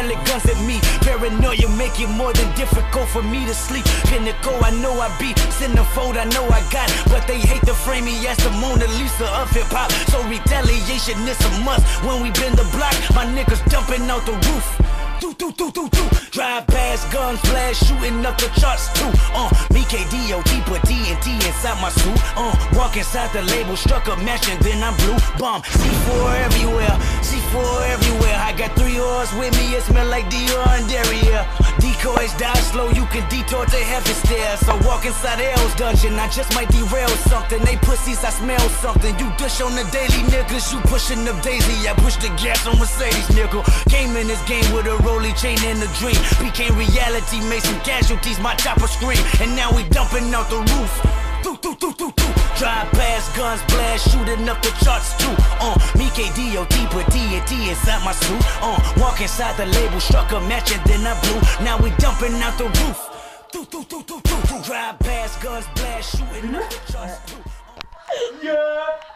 pilot guns at me. Paranoia make it more than difficult for me to sleep. Pinnacle, I know I be. Centerfold, I know I got. But they hate to frame me as the Mona Lisa of hip-hop. So retaliation is a must. When we bend the block, my niggas jumping out the roof. Drive past, guns blast, shooting up the charts too. Me KDOT, put TNT inside my suit. Walk inside the label, struck a match and then I'm blue. Bomb, C4 everywhere, C4 everywhere. I got 3 oars with me, it smell like Dior and Derriere. Decoys die slow, you can detour to heaven stairs. So walk inside L's dungeon, I just might derail something. They pussies, I smell something. You dish on the daily, niggas, you pushing up Daisy. I push the gas on Mercedes, nigga. Came in this game with a rollie chain and a dream. Became reality, made some casualties, my chopper scream. And now we dumping out the roof. Drive past, guns blast, shooting up the charts too. Me KDOT, put TNT inside my suit. Walk inside the label, struck a match and then I blew. Now we dumping out the roof. Drive past, guns blast, shooting up the charts too. Yeah.